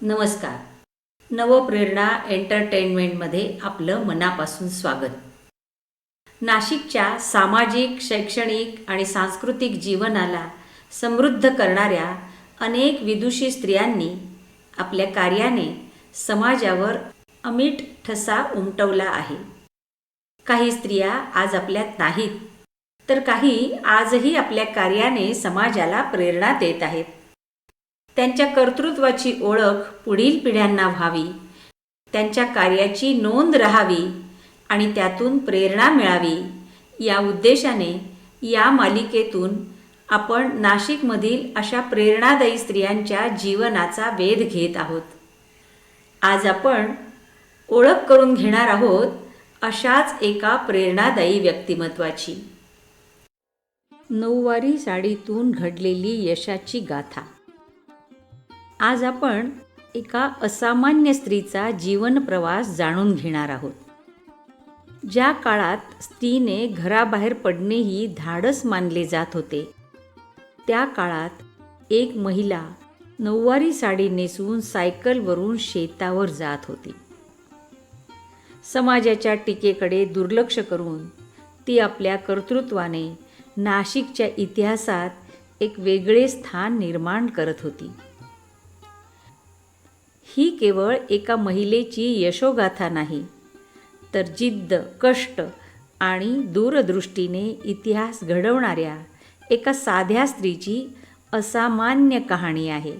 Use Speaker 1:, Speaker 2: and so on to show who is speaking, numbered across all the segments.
Speaker 1: नमस्कार. नवप्रेरणा एंटरटेनमेंटमध्ये आपलं मनापासून स्वागत. नाशिकच्या सामाजिक, शैक्षणिक आणि सांस्कृतिक जीवनाला समृद्ध करणाऱ्या अनेक विदुषी स्त्रियांनी आपल्या कार्याने समाजावर अमिट ठसा उमटवला आहे. काही स्त्रिया आज आपल्यात नाहीत, तर काही आजही आपल्या कार्याने समाजाला प्रेरणा देत आहेत. त्यांच्या कर्तृत्वाची ओळख पुढील पिढ्यांना व्हावी, त्यांच्या कार्याची नोंद राहावी आणि त्यातून प्रेरणा मिळावी या उद्देशाने या मालिकेतून आपण नाशिकमधील अशा प्रेरणादायी स्त्रियांच्या जीवनाचा वेध घेत आहोत. आज आपण ओळख करून घेणार आहोत अशाच एका प्रेरणादायी व्यक्तिमत्वाची. नऊवारी साडीतून घडलेली यशाची गाथा. आज आपण एका असामान्य स्त्रीचा जीवन प्रवास जाणून घेणार आहोत. ज्या काळात स्त्रीने घराबाहेर पडणेही धाडस मानले जात होते, त्या काळात एक महिला नऊवारी साडी नेसून सायकलवरून शेतावर जात होती. समाजाच्या टीकेकडे दुर्लक्ष करून ती आपल्या कर्तृत्वाने नाशिकच्या इतिहासात एक वेगळे स्थान निर्माण करत होती. ही केवळ एका महिलेची यशोगाथा नाही, तर जिद्द, कष्ट आणि दूरदृष्टीने इतिहास घडवणाऱ्या एका साध्या स्त्रीची असामान्य कहाणी आहे.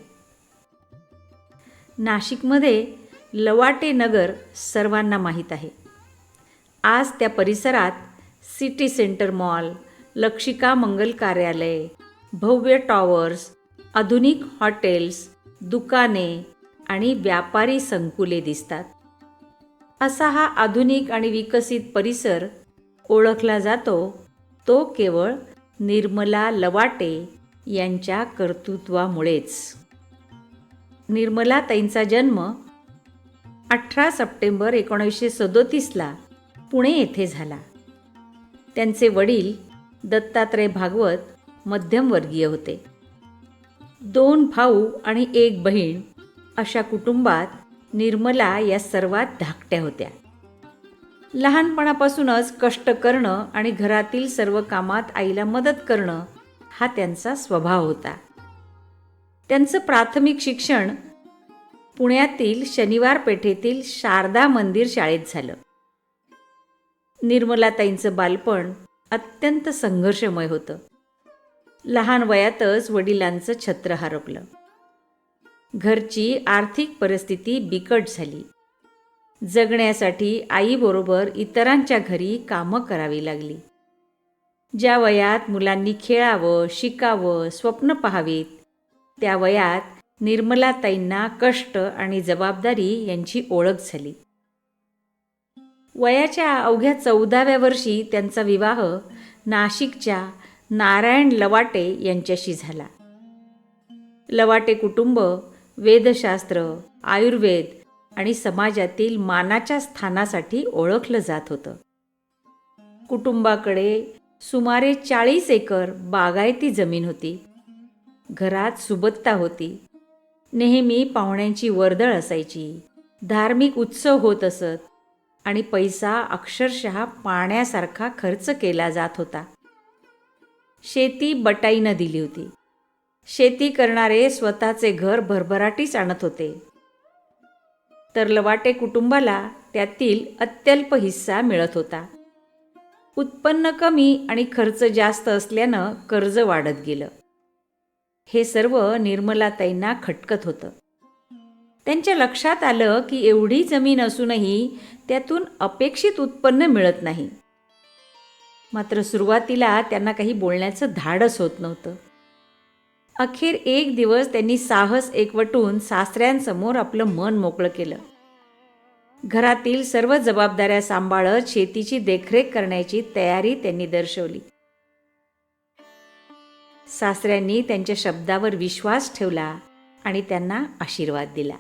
Speaker 1: नाशिकमध्ये लवाटे नगर सर्वांना माहीत आहे. आज त्या परिसरात सिटी सेंटर मॉल, लक्षिका मंगल कार्यालय, भव्य टॉवर्स, आधुनिक हॉटेल्स, दुकाने आणि व्यापारी संकुले दिसतात. असा हा आधुनिक आणि विकसित परिसर ओळखला जातो तो केवळ निर्मला लवाटे यांच्या कर्तृत्वामुळेच. निर्मलाताईंचा जन्म 18 सप्टेंबर 1937 पुणे येथे झाला. त्यांचे वडील दत्तात्रय भागवत मध्यमवर्गीय होते. 2 भाऊ आणि 1 बहीण अशा कुटुंबात निर्मला या सर्वात धाकट्या होत्या. लहानपणापासूनच कष्ट करणं आणि घरातील सर्व कामात आईला मदत करणं हा त्यांचा स्वभाव होता. त्यांचं प्राथमिक शिक्षण पुण्यातील शनिवार पेठेतील शारदा मंदिर शाळेत झालं. निर्मलाताईंचं बालपण अत्यंत संघर्षमय होतं. लहान वयातच वडिलांचं छत्र हरपलं. घरची आर्थिक परिस्थिती बिकट झाली. जगण्यासाठी आईबरोबर इतरांच्या घरी कामं करावी लागली. ज्या वयात मुलांनी खेळावं, शिकावं, स्वप्न पाहावीत, त्या वयात निर्मलाताईंना कष्ट आणि जबाबदारी यांची ओळख झाली. वयाच्या अवघ्या 14व्या वर्षी त्यांचा विवाह नाशिकच्या नारायण लवाटे यांच्याशी झाला. लवाटे कुटुंब वेदशास्त्र, आयुर्वेद आणि समाजातील मानाच्या स्थानासाठी ओळखलं जात होतं. कुटुंबाकडे सुमारे 40 एकर बागायती जमीन होती. घरात सुबत्ता होती. नेहमी पाहुण्यांची वर्दळ असायची. धार्मिक उत्सव होत असत आणि पैसा अक्षरशः पाण्यासारखा खर्च केला जात होता. शेती बटाईनं दिली होती. शेती करणारे स्वतःचे घर भरभराटीस आणत होते, तर लवाटे कुटुंबाला त्यातील अत्यल्प हिस्सा मिळत होता. उत्पन्न कमी आणि खर्च जास्त असल्यानं कर्ज वाढत गेलं. हे सर्व निर्मलाताईंना खटकत होतं. त्यांच्या लक्षात आलं की एवढी जमीन असूनही त्यातून अपेक्षित उत्पन्न मिळत नाही. मात्र सुरुवातीला त्यांना काही बोलण्याचं धाडस होत नव्हतं. अखेर एक दिवस त्यांनी साहस एकवटून सासऱ्यांसमोर आपलं मन मोकळं केलं. घरातील सर्व जबाबदाऱ्या सांभाळत शेतीची देखरेख करण्याची तयारी त्यांनी दर्शवली. सासऱ्यांनी त्यांच्या शब्दावर विश्वास ठेवला आणि त्यांना आशीर्वाद दिला.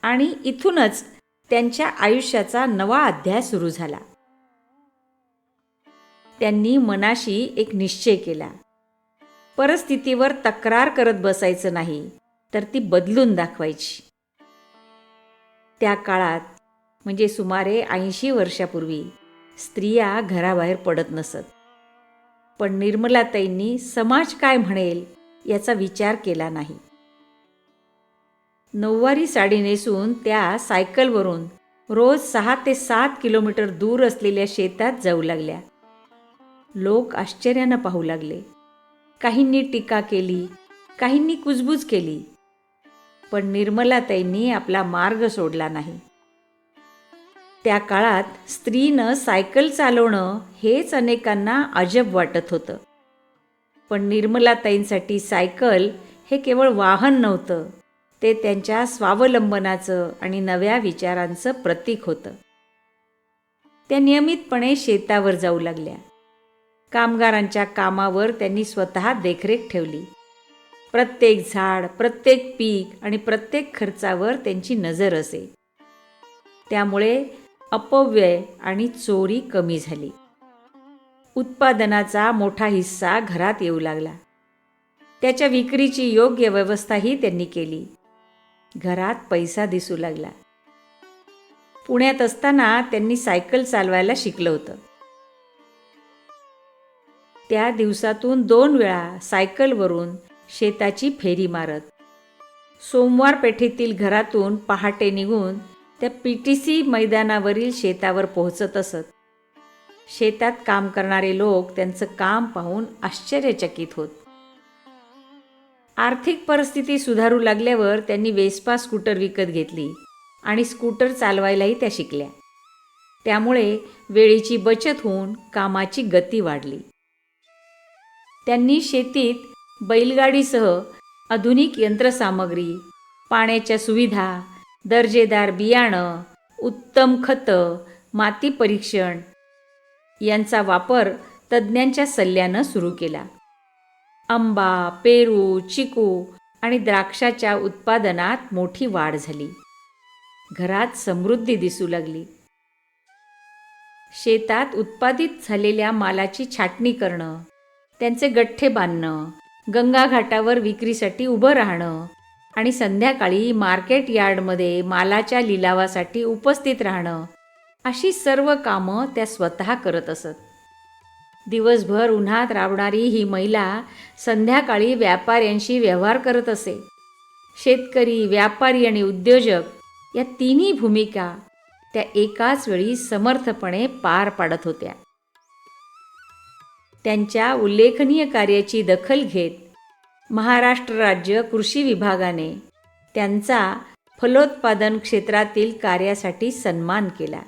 Speaker 1: आणि इथूनच त्यांच्या आयुष्याचा नवा अध्याय सुरू झाला. त्यांनी मनाशी एक निश्चय केला. परिस्थितीवर तक्रार करत बसायचं नाही, तर ती बदलून दाखवायची. त्या काळात म्हणजे सुमारे 80 वर्षापूर्वी स्त्रिया घराबाहेर पडत नसत. पण निर्मलाताईंनी समाज काय म्हणेल याचा विचार केला नाही. नऊवारी साडी नेसून त्या सायकलवरून रोज 6 ते 7 किलोमीटर दूर असलेल्या शेतात जाऊ लागल्या. लोक आश्चर्यानं पाहू लागले. काहींनी टीका केली, काहींनी कुजबूज केली. पण निर्मलाताईंनी आपला मार्ग सोडला नाही. त्या काळात स्त्रीनं सायकल चालवणं हेच अनेकांना अजब वाटत होतं. पण निर्मलाताईंसाठी सायकल हे केवळ वाहन नव्हतं, ते त्यांच्या स्वावलंबनाचं आणि नव्या विचारांचं प्रतीक होतं. त्या नियमितपणे शेतावर जाऊ लागल्या. कामगारांच्या कामावर त्यांनी स्वतः देखरेख ठेवली. प्रत्येक झाड, प्रत्येक पीक आणि प्रत्येक खर्चावर त्यांची नजर असे. त्यामुळे अपव्यय आणि चोरी कमी झाली. उत्पादनाचा मोठा हिस्सा घरात येऊ लागला. त्याच्या विक्रीची योग्य व्यवस्थाही त्यांनी केली. घरात पैसा दिसू लागला. पुण्यात असताना त्यांनी सायकल चालवायला शिकलं होतं. त्या दिवसातून 2 वेळा सायकलवरून शेताची फेरी मारत सोमवार पेठेतील घरातून पहाटे निघून त्या PTC मैदानावरील शेतावर पोहोचत असत. शेतात काम करणारे लोक त्यांचं काम पाहून आश्चर्यचकित होत. आर्थिक परिस्थिती सुधारू लागल्यावर त्यांनी वेस्पा स्कूटर विकत घेतली आणि स्कूटर चालवायलाही त्या शिकल्या. त्यामुळे वेळेची बचत होऊन कामाची गती वाढली. त्यांनी शेतीत बैलगाडीसह आधुनिक यंत्रसामग्री, पाण्याच्या सुविधा, दर्जेदार बियाणं, उत्तम खतं, माती परीक्षण यांचा वापर तज्ज्ञांच्या सल्ल्यानं सुरू केला. आंबा, पेरू, चिकू आणि द्राक्षाच्या उत्पादनात मोठी वाढ झाली. घरात समृद्धी दिसू लागली. शेतात उत्पादित झालेल्या मालाची छाटणी करणं, त्यांचे गठ्ठे बांधणं, गंगा घाटावर विक्रीसाठी उभं राहणं आणि संध्याकाळी मार्केट यार्डमध्ये मालाच्या लिलावासाठी उपस्थित राहणं, अशी सर्व कामं त्या स्वतः करत असत. दिवसभर उन्हात राबणारी ही महिला संध्याकाळी व्यापाऱ्यांशी व्यवहार करत असे. शेतकरी, व्यापारी आणि उद्योजक या तिन्ही भूमिका त्या एकाच वेळी समर्थपणे पार पाडत होत्या. त्यांच्या उल्लेखनीय कार्याची दखल घेत महाराष्ट्र राज्य कृषी विभागाने त्यांचा फलोत्पादन क्षेत्रातील कार्यासाठी सन्मान केला.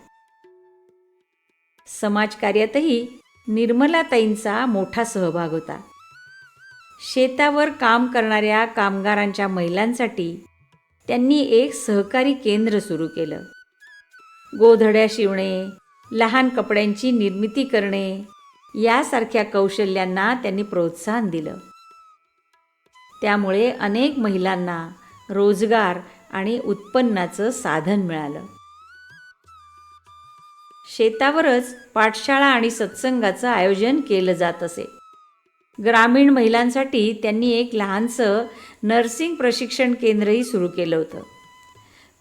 Speaker 1: समाजकार्यातही निर्मलाताईंचा मोठा सहभाग होता. शेतावर काम करणाऱ्या कामगारांच्या महिलांसाठी त्यांनी एक सहकारी केंद्र सुरू केलं. गोधड्या शिवणे, लहान कपड्यांची निर्मिती करणे यासारख्या कौशल्यांना त्यांनी प्रोत्साहन दिलं. त्यामुळे अनेक महिलांना रोजगार आणि उत्पन्नाचं साधन मिळालं. शेतावरच पाठशाळा आणि सत्संगाचं आयोजन केलं जात असे. ग्रामीण महिलांसाठी त्यांनी एक लहानसं नर्सिंग प्रशिक्षण केंद्रही सुरू केलं होतं.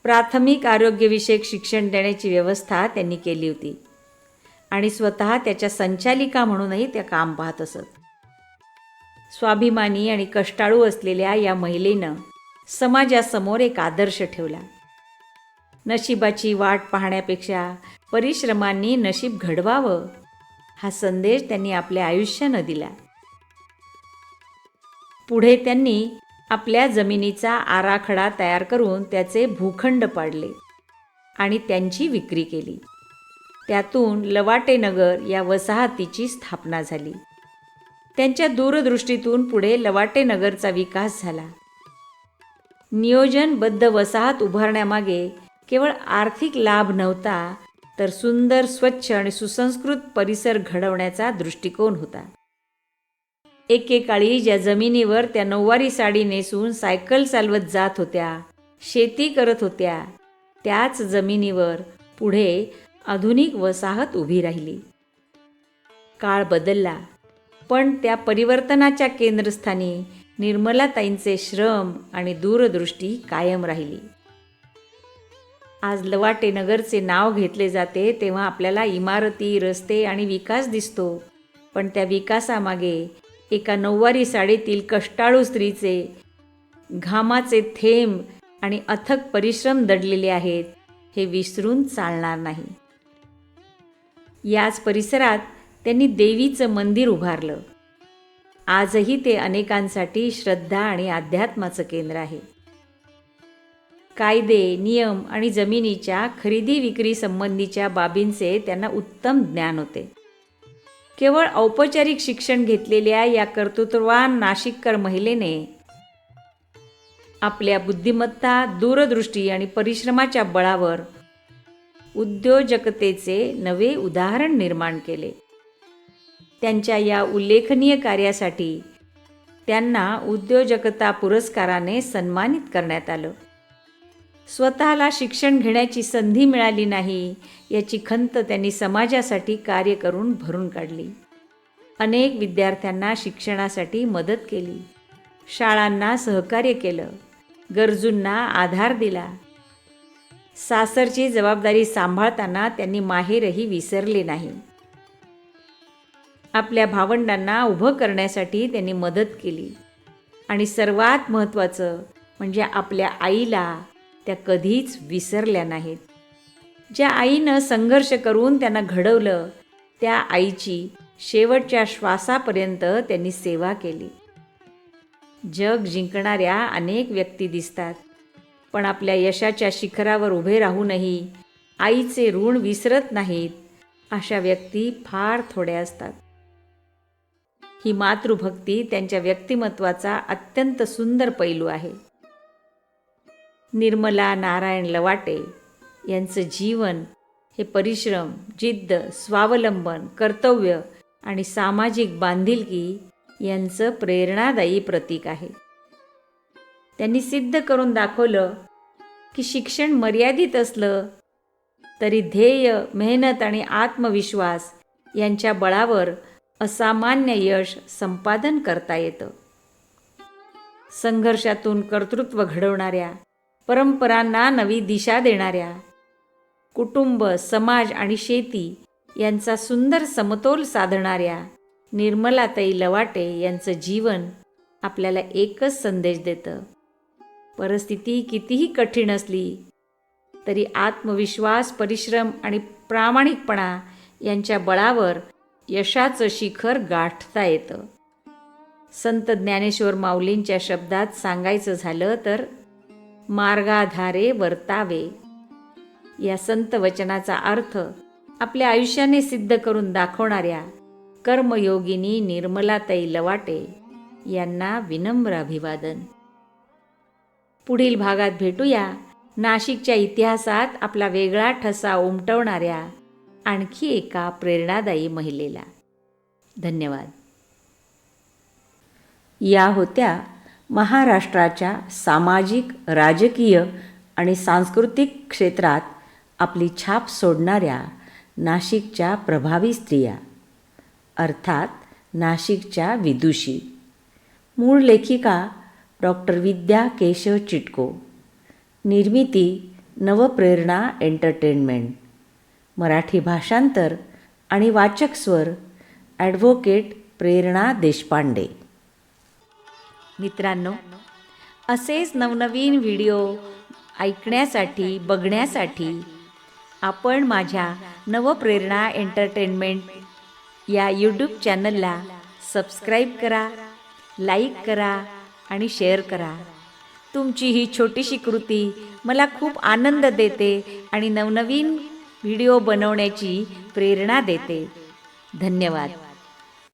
Speaker 1: प्राथमिक आरोग्यविषयक शिक्षण देण्याची व्यवस्था त्यांनी केली होती आणि स्वतः त्याच्या संचालिका म्हणूनही त्या काम पाहत असत. स्वाभिमानी आणि कष्टाळू असलेल्या या महिलेनं समाजासमोर एक आदर्श ठेवला. नशिबाची वाट पाहण्यापेक्षा परिश्रमांनी नशीब घडवावं हा संदेश त्यांनी आपल्या आयुष्यानं दिला. पुढे त्यांनी आपल्या जमिनीचा आराखडा तयार करून त्याचे भूखंड पाडले आणि त्यांची विक्री केली. त्यातून लवाटेनगर या वसाहतीची स्थापना झाली. त्यांच्या दूरदृष्टीतून पुढे लवाटेनगरचा विकास झाला. नियोजनबद्ध वसाहत उभारण्यामागे केवळ आर्थिक लाभ नव्हता, तर सुंदर, स्वच्छ आणि सुसंस्कृत परिसर घडवण्याचा दृष्टिकोन होता. एकेकाळी ज्या जमिनीवर त्या नऊवारी साडी नेसून सायकल चालवत जात होत्या, शेती करत होत्या, त्याच जमिनीवर पुढे आधुनिक वसाहत उभी राहिली. काळ बदलला, पण त्या परिवर्तनाच्या केंद्रस्थानी निर्मलाताईंचे श्रम आणि दूरदृष्टी कायम राहिली. आज लवाटे नगरचे नाव घेतले जाते तेव्हा आपल्याला इमारती, रस्ते आणि विकास दिसतो, पण त्या विकासामागे एका नऊवारी साडीतील कष्टाळू स्त्रीचे घामाचे थेंब आणि अथक परिश्रम दडलेले आहेत, हे विसरून चालणार नाही. याच परिसरात त्यांनी देवीचं मंदिर उभारलं. आजही ते अनेकांसाठी श्रद्धा आणि अध्यात्माचं केंद्र आहे. कायदे, नियम आणि जमिनीच्या खरेदी विक्री संबंधीच्या बाबींचे त्यांना उत्तम ज्ञान होते. केवळ औपचारिक शिक्षण घेतलेल्या या कर्तृत्ववान नाशिककर महिलेने आपल्या बुद्धिमत्ता, दूरदृष्टी आणि परिश्रमाच्या बळावर उद्योजकतेचे नवे उदाहरण निर्माण केले. त्यांच्या या उल्लेखनीय कार्यासाठी त्यांना उद्योजकता पुरस्काराने सन्मानित करण्यात आलं. स्वतःला शिक्षण घेण्याची संधी मिळाली नाही याची खंत त्यांनी समाजासाठी कार्य करून भरून काढली. अनेक विद्यार्थ्यांना शिक्षणासाठी मदत केली, शाळांना सहकार्य केलं, गरजूंना आधार दिला. सासरची जबाबदारी सांभाळताना त्यांनी माहेरही विसरले नाही. आपल्या भावंडांना उभं करण्यासाठी त्यांनी मदत केली आणि सर्वात महत्त्वाचं म्हणजे आपल्या आईला त्या कधीच विसरल्या नाहीत. ज्या आईनं संघर्ष करून त्यांना घडवलं, त्या आईची शेवटच्या श्वासापर्यंत त्यांनी सेवा केली. जग जिंकणाऱ्या अनेक व्यक्ती दिसतात, पण आपल्या यशाच्या शिखरावर उभे राहूनही आईचे ऋण विसरत नाहीत, अशा व्यक्ती फार थोड्या असतात. ही मातृभक्ती त्यांच्या व्यक्तिमत्वाचा अत्यंत सुंदर पैलू आहे. निर्मला नारायण लवाटे यांचं जीवन हे परिश्रम, जिद्द, स्वावलंबन, कर्तव्य आणि सामाजिक बांधिलकी यांचं प्रेरणादायी प्रतीक आहे. त्यांनी सिद्ध करून दाखवलं की शिक्षण मर्यादित असलं तरी ध्येय, मेहनत आणि आत्मविश्वास यांच्या बळावर असामान्य यश संपादन करता येतं. संघर्षातून कर्तृत्व घडवणाऱ्या, परंपरांना नवी दिशा देणाऱ्या, कुटुंब, समाज आणि शेती यांचा सुंदर समतोल साधणाऱ्या निर्मलाताई लवाटे यांचं जीवन आपल्याला एकच संदेश देतं. परिस्थिती कितीही कठीण असली तरी आत्मविश्वास, परिश्रम आणि प्रामाणिकपणा यांच्या बळावर यशाचं शिखर गाठता येतं. संत ज्ञानेश्वर माऊलींच्या शब्दात सांगायचं झालं तर मार्गाधारे वर्तावे या संत वचनाचा अर्थ आपल्या आयुष्याने सिद्ध करून दाखवणाऱ्या कर्मयोगिनी निर्मलाताई लवाटे यांना विनम्र अभिवादन. पुढील भागात भेटूया नाशिकच्या इतिहासात आपला वेगळा ठसा उमटवणाऱ्या आणखी एका प्रेरणादायी महिलेला. धन्यवाद. या होत्या महाराष्ट्राच्या सामाजिक, राजकीय आणि सांस्कृतिक क्षेत्रात आपली छाप सोडणाऱ्या नाशिकच्या प्रभावी स्त्रिया, अर्थात नाशिकच्या विदुषी. मूळ लेखिका डॉक्टर विद्या केशव चिटको. निर्मिती नवप्रेरणा एंटरटेनमेंट. मराठी भाषांतर आणि वाचक स्वर ॲडव्होकेट प्रेरणा देशपांडे. मित्रांनो, असेच नवनवीन व्हिडिओ ऐकण्यासाठी, बघण्यासाठी आपण माझ्या नवप्रेरणा एंटरटेनमेंट या यूट्यूब चॅनलला सबस्क्राईब करा, लाईक करा आणि शेअर करा. तुमची ही छोटीशी कृती मला खूप आनंद देते आणि नवनवीन व्हिडिओ बनवण्याची प्रेरणा देते. धन्यवाद.